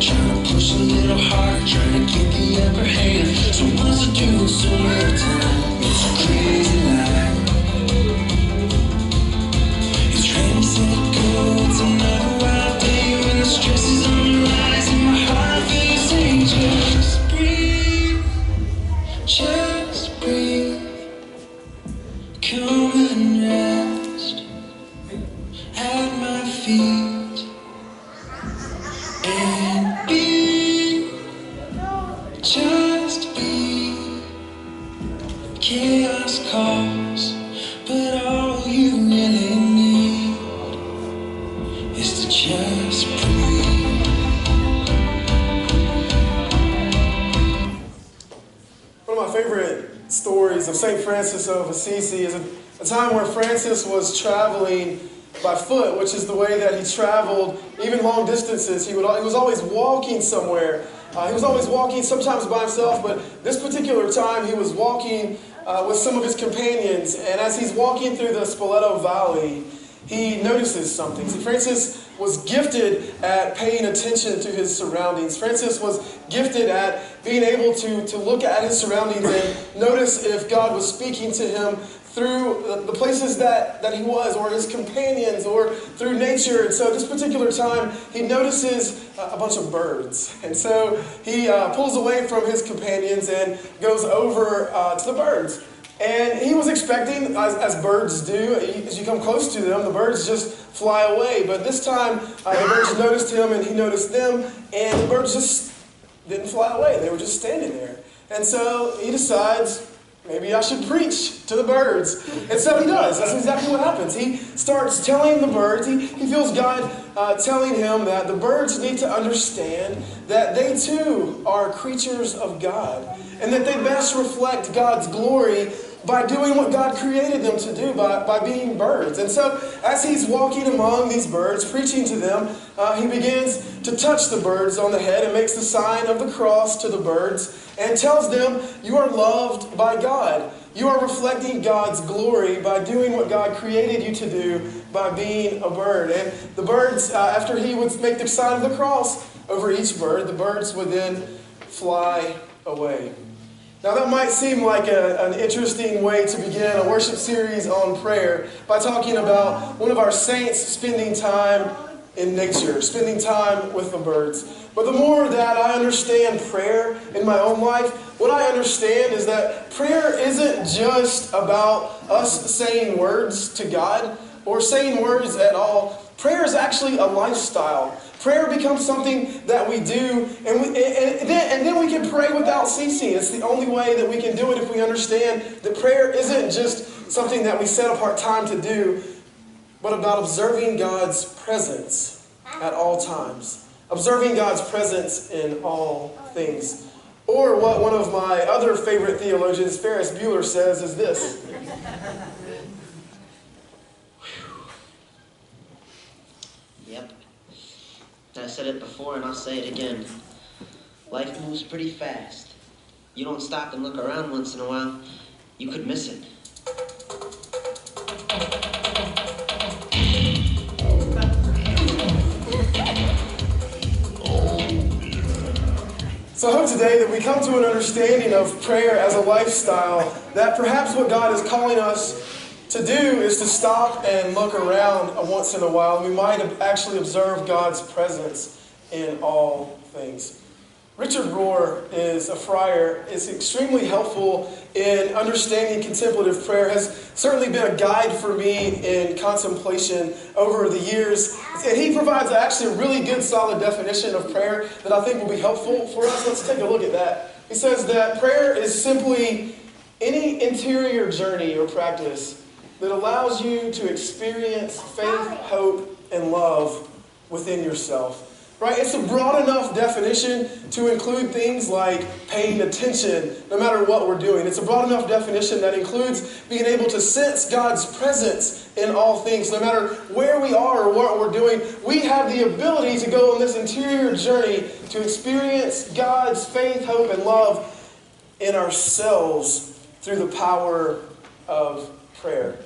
trying to push a little harder, trying to get the upper hand. So what's it doing so much time? It's a crazy life. It's ready, set, go. It's another wild day when the stress is on the rise and my heart feels anxious. Breathe, just breathe. Come and rest at my feet and be, just be. Chaos calls, but all you really need is to just breathe. One of my favorite stories of St. Francis of Assisi is a time where Francis was traveling by foot, which is the way that he traveled even long distances. He was always walking somewhere. He was always walking, sometimes by himself, but this particular time he was walking with some of his companions, and as he's walking through the Spoleto Valley, he notices something. See, Francis was gifted at paying attention to his surroundings. Francis was gifted at being able to look at his surroundings and notice if God was speaking to him through the places that he was, or his companions, or through nature. And so this particular time, he notices a bunch of birds. And so he pulls away from his companions and goes over to the birds. And he was expecting, as birds do, as you come close to them, the birds just fly away. But this time, the birds noticed him and he noticed them, and the birds just didn't fly away. They were just standing there. And so he decides, maybe I should preach to the birds. And so he does. That's exactly what happens. He starts telling the birds, he feels God telling him that the birds need to understand that they too are creatures of God, and that they best reflect God's glory by doing what God created them to do, by being birds. And so as he's walking among these birds, preaching to them, he begins to touch the birds on the head and makes the sign of the cross to the birds and tells them, you are loved by God. You are reflecting God's glory by doing what God created you to do, by being a bird. And the birds, after he would make the sign of the cross over each bird, the birds would then fly away. Now that might seem like an interesting way to begin a worship series on prayer, by talking about one of our saints spending time in nature, spending time with the birds. But the more that I understand prayer in my own life, what I understand is that prayer isn't just about us saying words to God or saying words at all. Prayer is actually a lifestyle. Prayer becomes something that we do, and then we can pray without ceasing. It's the only way that we can do it if we understand that prayer isn't just something that we set apart time to do, but about observing God's presence at all times. Observing God's presence in all things. Or what one of my other favorite theologians, Ferris Bueller, says is this. Yep. I said it before and I'll say it again. Life moves pretty fast. You don't stop and look around once in a while, you could miss it. So I hope today that we come to an understanding of prayer as a lifestyle, that perhaps what God is calling us to do is to stop and look around once in a while, and we might actually observe God's presence in all things. Richard Rohr is a friar, is extremely helpful in understanding contemplative prayer, has certainly been a guide for me in contemplation over the years. And he provides actually a really good solid definition of prayer that I think will be helpful for us. Let's take a look at that. He says that prayer is simply any interior journey or practice that allows you to experience faith, hope, and love within yourself. Right? It's a broad enough definition to include things like paying attention no matter what we're doing. It's a broad enough definition that includes being able to sense God's presence in all things. No matter where we are or what we're doing, we have the ability to go on this interior journey to experience God's faith, hope, and love in ourselves through the power of prayer.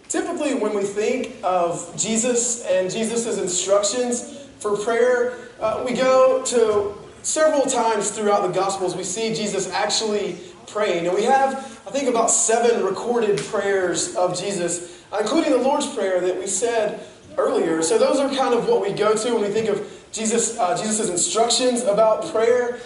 Typically, when we think of Jesus and Jesus' instructions for prayer. We go to several times throughout the Gospels, we see Jesus actually praying. And we have, I think, about 7 recorded prayers of Jesus, including the Lord's Prayer that we said earlier. So those are kind of what we go to when we think of Jesus's instructions about prayer.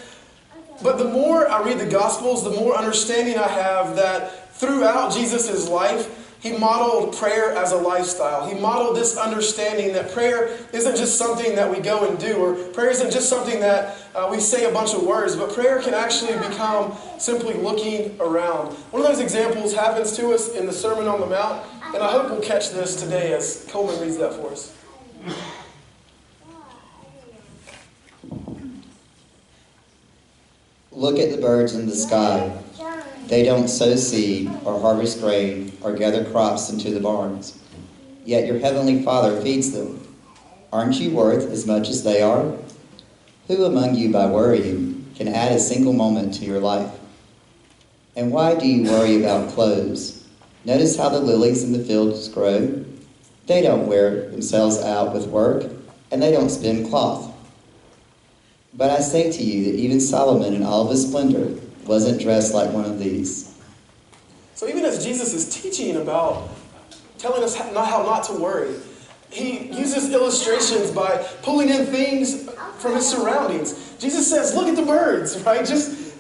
But the more I read the Gospels, the more understanding I have that throughout Jesus' life, he modeled prayer as a lifestyle. He modeled this understanding that prayer isn't just something that we go and do, or prayer isn't just something that we say a bunch of words, but prayer can actually become simply looking around. One of those examples happens to us in the Sermon on the Mount, and I hope we'll catch this today as Coleman reads that for us. Look at the birds in the sky. They don't sow seed or harvest grain or gather crops into the barns. Yet your heavenly Father feeds them. Aren't you worth as much as they are? Who among you, by worrying, can add a single moment to your life? And why do you worry about clothes? Notice how the lilies in the fields grow. They don't wear themselves out with work, and they don't spin cloth. But I say to you that even Solomon in all of his splendor wasn't dressed like one of these. So even as Jesus is teaching about telling us how not to worry, he uses illustrations by pulling in things from his surroundings. Jesus says, look at the birds, right?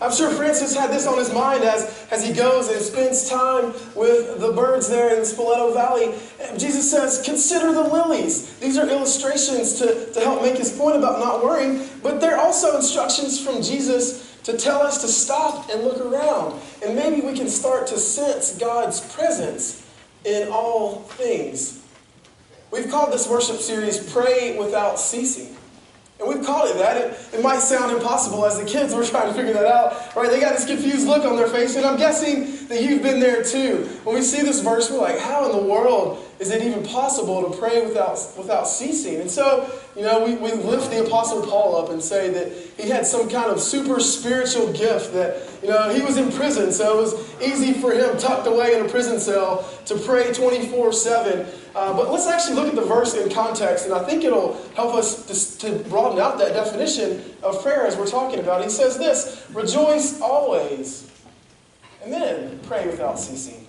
I'm sure Francis had this on his mind as he goes and spends time with the birds there in the Spoleto Valley. And Jesus says, consider the lilies. These are illustrations to help make his point about not worrying, but they're also instructions from Jesus to tell us to stop and look around. And maybe we can start to sense God's presence in all things. We've called this worship series Pray Without Ceasing. And we've called it that. It might sound impossible as the kids were trying to figure that out. Right? They got this confused look on their face, and I'm guessing that you've been there too. When we see this verse, we're like, how in the world is it even possible to pray without ceasing? And so, we lift the Apostle Paul up and say that he had some kind of super spiritual gift that, he was in prison, so it was easy for him, tucked away in a prison cell, to pray 24/7. But let's actually look at the verse in context, and I think it'll help us to broaden out that definition of prayer as we're talking about. He says this, rejoice always, and then pray without ceasing.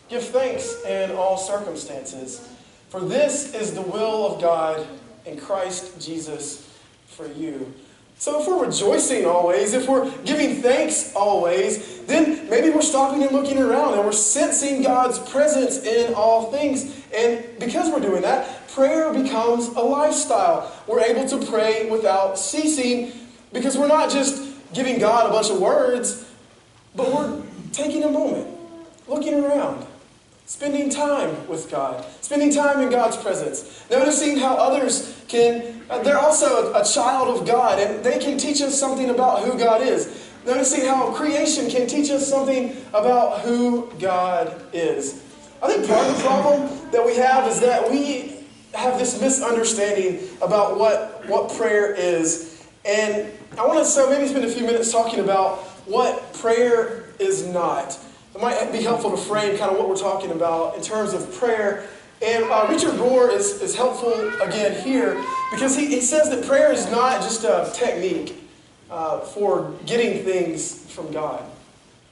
Give thanks in all circumstances, for this is the will of God in Christ Jesus for you. So if we're rejoicing always, if we're giving thanks always, then maybe we're stopping and looking around and we're sensing God's presence in all things. And because we're doing that, prayer becomes a lifestyle. We're able to pray without ceasing because we're not just giving God a bunch of words, but we're taking a moment, looking around, spending time with God, spending time in God's presence, noticing how others they're also a child of God, and they can teach us something about who God is. Noticing how creation can teach us something about who God is. I think part of the problem that we have is that we have this misunderstanding about what prayer is. And I want to maybe spend a few minutes talking about what prayer is not. It might be helpful to frame kind of what we're talking about in terms of prayer. And Richard Rohr is helpful again here because he says that prayer is not just a technique for getting things from God.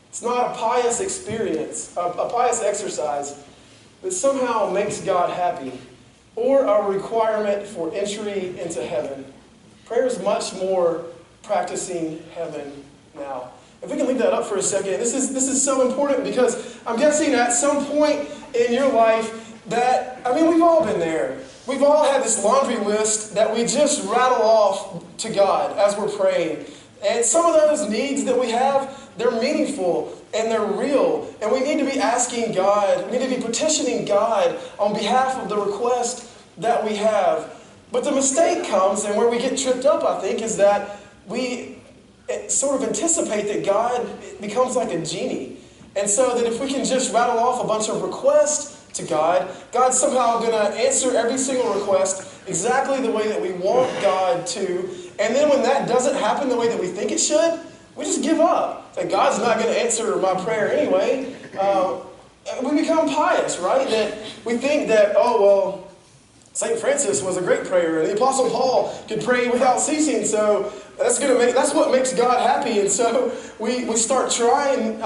It's not a pious experience, a pious exercise that somehow makes God happy or a requirement for entry into heaven. Prayer is much more practicing heaven now. If we can leave that up for a second, this is so important because I'm guessing at some point in your life we've all been there. We've all had this laundry list that we just rattle off to God as we're praying. And some of those needs that we have, they're meaningful and they're real. And we need to be asking God, we need to be petitioning God on behalf of the request that we have. But the mistake comes, and where we get tripped up, I think, is that we sort of anticipate that God becomes like a genie. And so that if we can just rattle off a bunch of requests to God, God's somehow going to answer every single request exactly the way that we want God to. And then when that doesn't happen the way that we think it should, we just give up. That God's not going to answer my prayer anyway. We become pious, right? That we think that, St. Francis was a great prayer, and the Apostle Paul could pray without ceasing. So that's what makes God happy. And so we start trying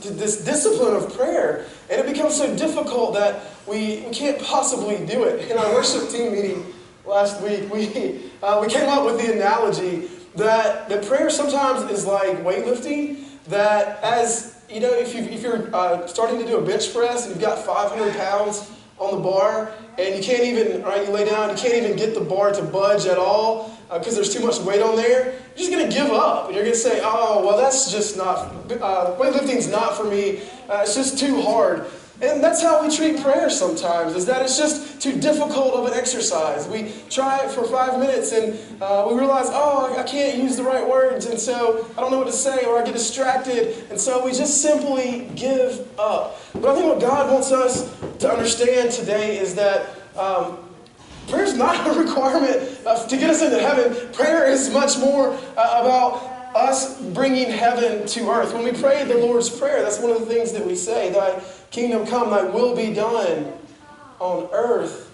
this discipline of prayer, and it becomes so difficult that we can't possibly do it. In our worship team meeting last week, we came up with the analogy that prayer sometimes is like weightlifting. That as you know, if you're starting to do a bench press and you've got 500 pounds on the bar, and you can't even, you lay down, you can't even get the bar to budge at all because there's too much weight on there, you're just going to give up. And you're going to say, oh, well, that's just not, weightlifting's not for me. It's just too hard. And that's how we treat prayer sometimes, is that it's just too difficult of an exercise. We try it for 5 minutes and we realize, oh, I can't use the right words, and so I don't know what to say, or I get distracted, and so we just simply give up. But I think what God wants us to understand today is that prayer is not a requirement to get us into heaven. Prayer is much more about us bringing heaven to earth. When we pray the Lord's Prayer, that's one of the things that we say, thy kingdom come, thy will be done on earth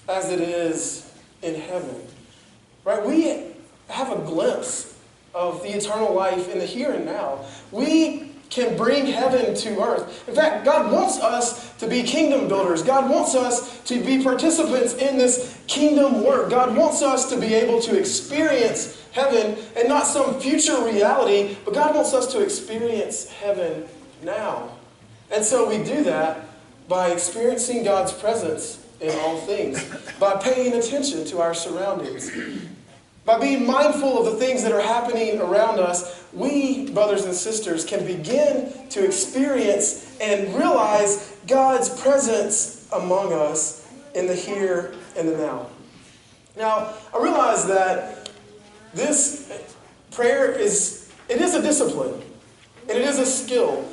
as it is in heaven. Right? We have a glimpse of the eternal life in the here and now. We can bring heaven to earth. In fact, God wants us to be kingdom builders. God wants us to be participants in this kingdom work. God wants us to be able to experience heaven, and not some future reality, but God wants us to experience heaven now. And so we do that by experiencing God's presence in all things, by paying attention to our surroundings, by being mindful of the things that are happening around us. We, brothers and sisters, can begin to experience and realize God's presence among us in the here and the now. Now, I realize that this prayer is a discipline, and it is a skill.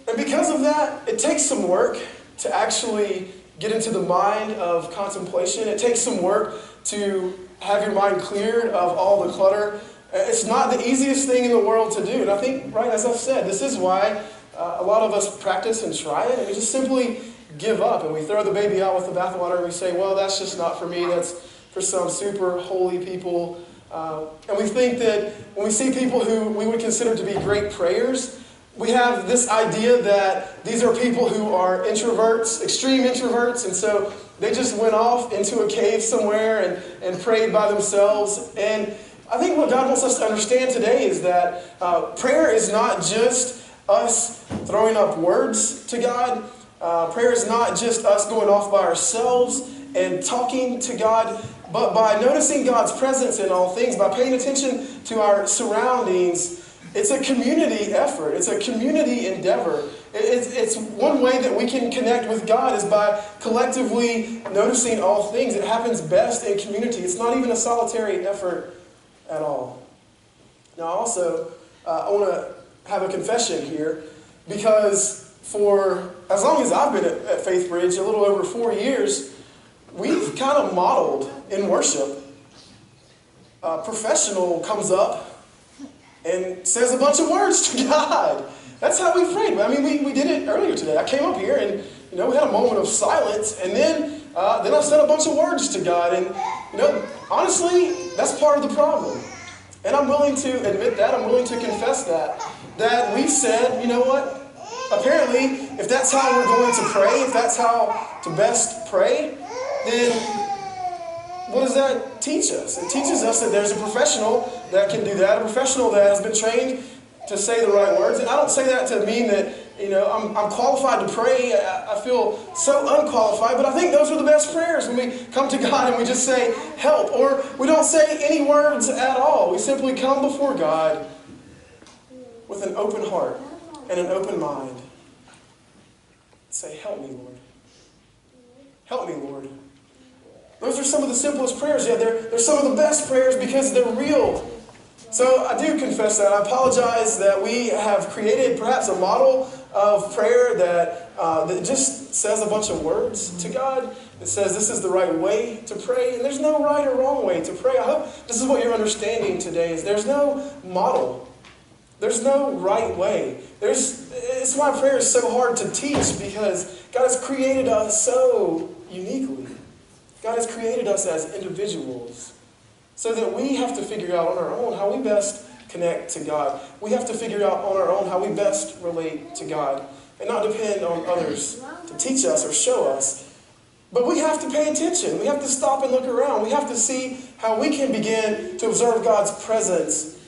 And because of that, it takes some work to actually get into the mind of contemplation. It takes some work to have your mind cleared of all the clutter. It's not the easiest thing in the world to do. And I think, right, as I've said, this is why a lot of us practice and try it, and we just simply give up, and we throw the baby out with the bathwater, and we say, well, that's just not for me. That's for some super holy people. And we think that when we see people who we would consider to be great prayers, we have this idea that these are people who are introverts, extreme introverts, and so they just went off into a cave somewhere and prayed by themselves. And I think what God wants us to understand today is that prayer is not just us throwing up words to God. Prayer is not just us going off by ourselves and talking to God, but by noticing God's presence in all things, by paying attention to our surroundings. It's a community effort. It's a community endeavor. It's one way that we can connect with God is by collectively noticing all things. It happens best in community. It's not even a solitary effort at all. Now also, I want to have a confession here, because for as long as I've been at FaithBridge, a little over 4 years, we've kind of modeled in worship. A professional comes up and says a bunch of words to God. That's how we prayed. I mean, we did it earlier today. I came up here and, we had a moment of silence, and then I said a bunch of words to God. And, honestly, that's part of the problem. And I'm willing to admit that. I'm willing to confess that we said, you know what? Apparently, if that's how we're going to pray, if that's how to best pray, then what does that teach us? It teaches us that there's a professional that can do that, a professional that has been trained to say the right words. And I don't say that to mean that, I'm qualified to pray. I feel so unqualified, but I think those are the best prayers when we come to God and we just say, help, or we don't say any words at all. We simply come before God with an open heart and an open mind. Say, help me, Lord. Help me, Lord. Those are some of the simplest prayers, yet they're some of the best prayers because they're real. So I do confess that. I apologize that we have created perhaps a model of prayer that just says a bunch of words to God. It says this is the right way to pray, and there's no right or wrong way to pray. I hope this is what you're understanding today, is there's no model. There's no right way. It's why prayer is so hard to teach, because God has created us so uniquely. God has created us as individuals so that we have to figure out on our own how we best connect to God. We have to figure out on our own how we best relate to God and not depend on others to teach us or show us. But we have to pay attention. We have to stop and look around. We have to see how we can begin to observe God's presence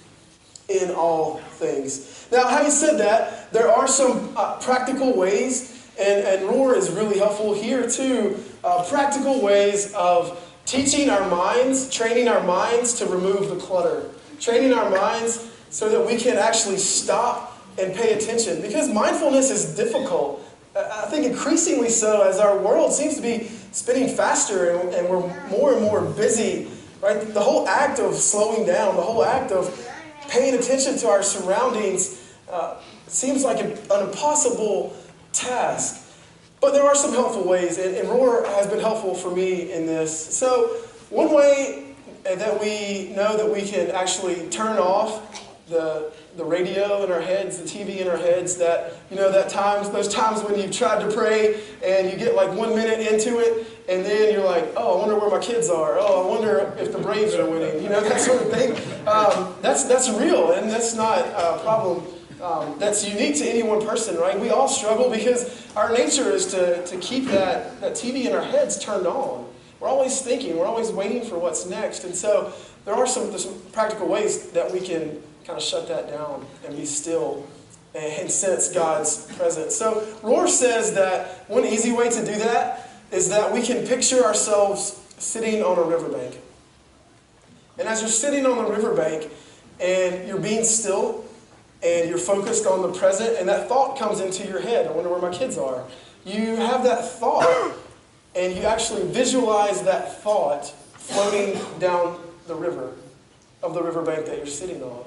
in all things. Now, having said that, there are some practical ways, and Roar is really helpful here too, practical ways of teaching our minds, training our minds to remove the clutter, training our minds so that we can actually stop and pay attention. Because mindfulness is difficult. I think increasingly so as our world seems to be spinning faster and we're more and more busy. Right? The whole act of slowing down, the whole act of paying attention to our surroundings seems like an impossible task. But there are some helpful ways, and Roar has been helpful for me in this. So one way that we know that we can actually turn off the radio in our heads, the TV in our heads, that, those times when you've tried to pray and you get like 1 minute into it, and then you're like, oh, I wonder where my kids are. Oh, I wonder if the Braves are winning. That sort of thing. That's real, and that's not a problem that's unique to any one person, right? We all struggle because our nature is to keep that TV in our heads turned on. We're always thinking. We're always waiting for what's next. And so there's some practical ways that we can kind of shut that down and be still and sense God's presence. So Roar says that one easy way to do that is that we can picture ourselves sitting on a riverbank. And as you're sitting on the riverbank and you're being still and you're focused on the present and that thought comes into your head, I wonder where my kids are. You have that thought and you actually visualize that thought floating down the river of the riverbank that you're sitting on.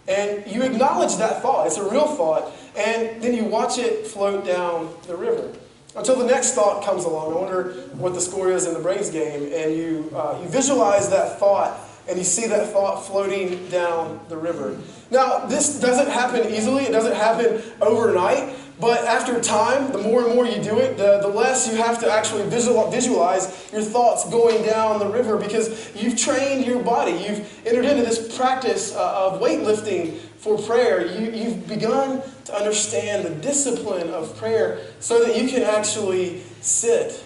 And you acknowledge that thought. It's a real thought. And then you watch it float down the river until the next thought comes along. I wonder what the score is in the Braves game. And you visualize that thought and you see that thought floating down the river. Now, this doesn't happen easily. It doesn't happen overnight. But after time, the more and more you do it, the less you have to actually visualize your thoughts going down the river because you've trained your body. You've entered into this practice of weightlifting for prayer. You've begun to understand the discipline of prayer so that you can actually sit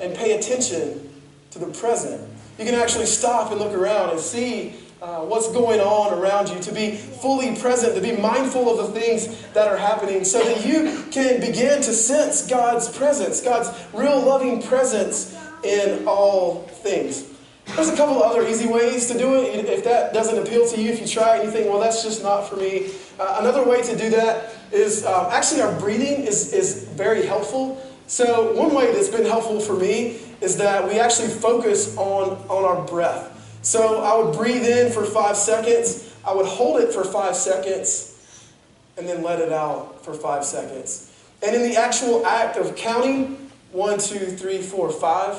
and pay attention to the present. You can actually stop and look around and see what's going on around you, to be fully present, to be mindful of the things that are happening so that you can begin to sense God's presence, God's real loving presence in all things. There's a couple of other easy ways to do it. If that doesn't appeal to you, if you try it and you think, well, that's just not for me. Another way to do that is actually our breathing is very helpful. So one way that's been helpful for me is that we actually focus on our breath. So I would breathe in for 5 seconds, I would hold it for 5 seconds, and then let it out for 5 seconds. And in the actual act of counting, 1, 2, 3, 4, 5,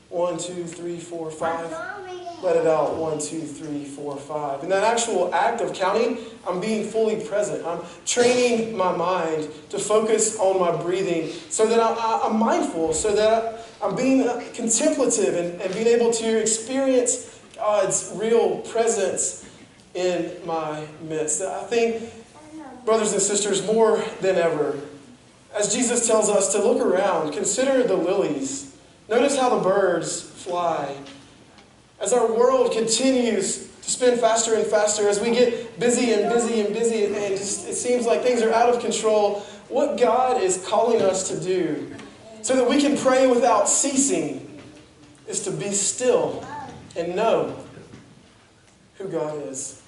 1, 2, 3, 4, 5, let it out, 1, 2, 3, 4, 5. In that actual act of counting, I'm being fully present. I'm training my mind to focus on my breathing so that I'm mindful, so that I'm being contemplative and being able to experience God's real presence in my midst. I think, brothers and sisters, more than ever, as Jesus tells us to look around, consider the lilies. Notice how the birds fly. As our world continues to spin faster and faster, as we get busy and busy and busy, and it seems like things are out of control, what God is calling us to do so that we can pray without ceasing is to be still and know who God is.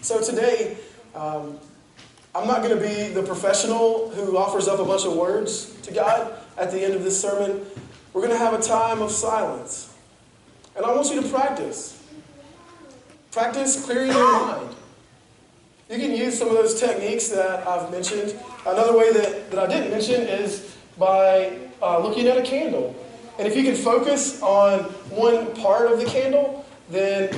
So today, I'm not going to be the professional who offers up a bunch of words to God at the end of this sermon. We're going to have a time of silence. And I want you to practice. Practice clearing your mind. You can use some of those techniques that I've mentioned. Another way that I didn't mention is by looking at a candle. And if you can focus on one part of the candle, then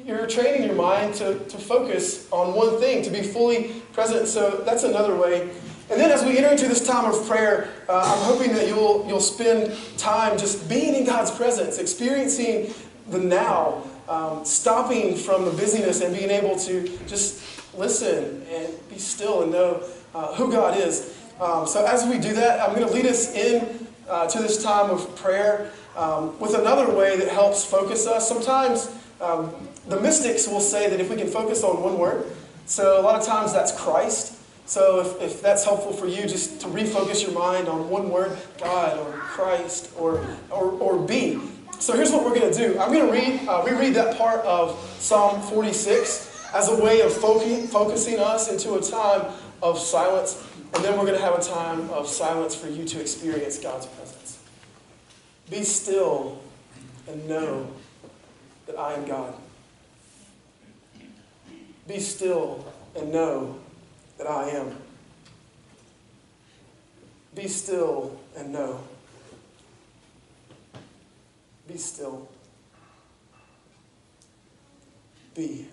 you're training your mind to focus on one thing, to be fully present. So that's another way. And then as we enter into this time of prayer, I'm hoping that you'll spend time just being in God's presence, experiencing the now, stopping from the busyness and being able to just listen and be still and know who God is. So as we do that, I'm going to lead us in to this time of prayer with another way that helps focus us. Sometimes the mystics will say that if we can focus on one word, so a lot of times that's Christ. So if that's helpful for you, just to refocus your mind on one word, God or Christ or be. So here's what we're going to do. I'm going to reread that part of Psalm 46 as a way of focusing us into a time of silence. And then we're going to have a time of silence for you to experience God's presence. Be still and know that I am God. Be still and know that I am. Be still and know. Be still. Be.